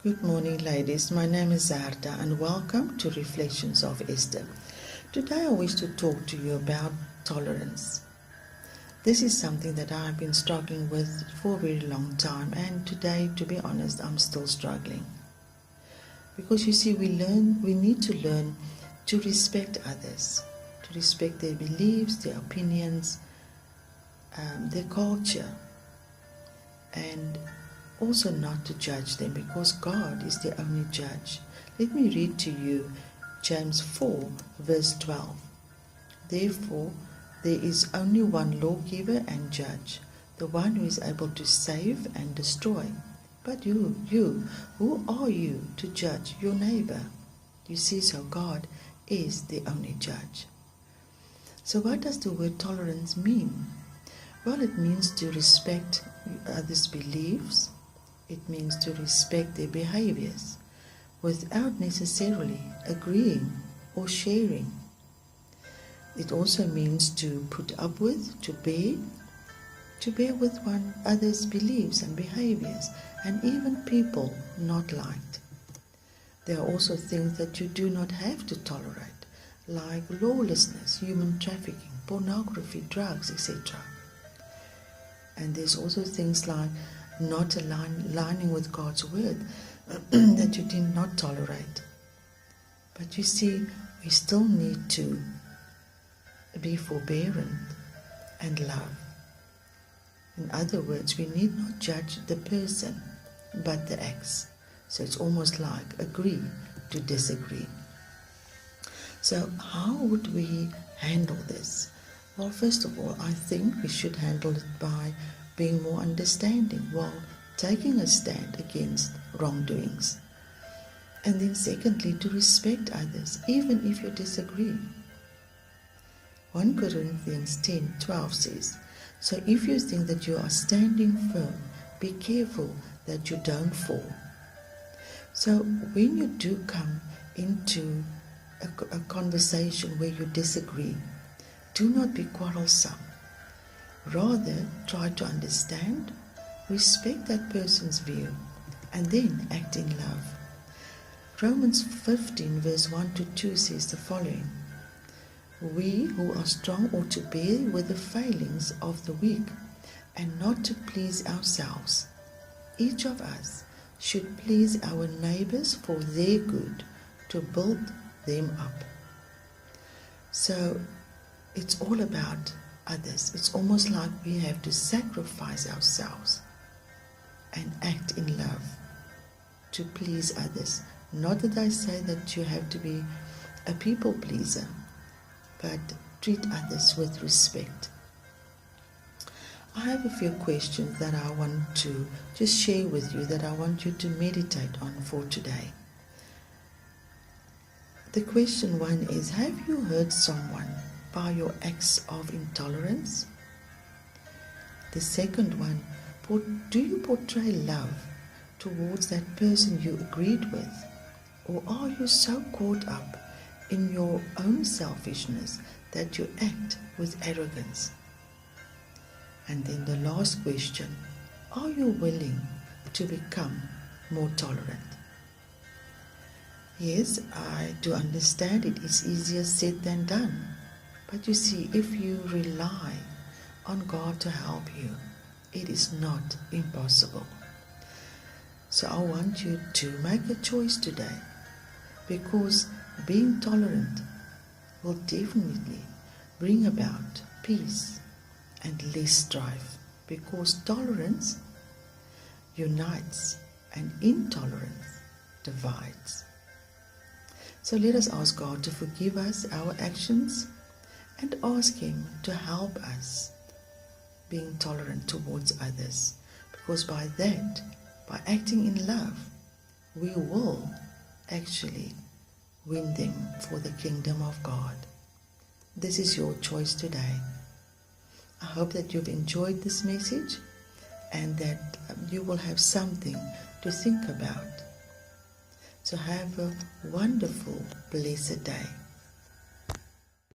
Good morning, ladies. My name is Zarda and welcome to Reflections of Esther. Today I wish to talk to you about tolerance. This is something that I've been struggling with for a very long time, and today, to be honest, I'm still struggling. Because you see, we need to learn to respect others, to respect their beliefs, their opinions, their culture, and also not to judge them, because God is the only judge. Let me read to you James 4 verse 12. Therefore, there is only one lawgiver and judge, the one who is able to save and destroy. But you, who are you to judge your neighbor? You see, so God is the only judge. So what does the word tolerance mean? Well, it means to respect others' beliefs. It means to respect their behaviors without necessarily agreeing or sharing. It also means to put up with, to bear with one another's beliefs and behaviors, and even people not liked. There are also things that you do not have to tolerate, like lawlessness, human trafficking, pornography, drugs, etc. And there's also things like not aligning with God's word that you did not tolerate. But you see, we still need to be forbearant and love. In other words, we need not judge the person, but the acts. So it's almost like agree to disagree. So how would we handle this? Well, first of all, I think we should handle it by being more understanding while taking a stand against wrongdoings. And then secondly, to respect others, even if you disagree. 1 Corinthians 10:12 says, so if you think that you are standing firm, be careful that you don't fall. So when you do come into a conversation where you disagree, do not be quarrelsome. Rather, try to understand, respect that person's view, and then act in love. Romans 15 verse 1 to 2 says the following: we who are strong ought to bear with the failings of the weak, and not to please ourselves. Each of us should please our neighbors for their good, to build them up. So it's all about others. It's almost like we have to sacrifice ourselves and act in love to please others. Not that I say that you have to be a people pleaser, but treat others with respect. I have a few questions that I want to just share with you, that I want you to meditate on for today. The question one is, have you hurt someone by your acts of intolerance? The second one, do you portray love towards that person you agreed with? Or are you so caught up in your own selfishness that you act with arrogance? And then the last question, are you willing to become more tolerant? Yes, I do understand it is easier said than done. But you see, if you rely on God to help you, it is not impossible. So I want you to make a choice today, because being tolerant will definitely bring about peace and less strife, because tolerance unites and intolerance divides. So let us ask God to forgive us our actions and ask Him to help us being tolerant towards others, because by acting in love, we will actually win them for the kingdom of God. This is your choice today. I hope that you've enjoyed this message and that you will have something to think about. So have a wonderful, blessed day.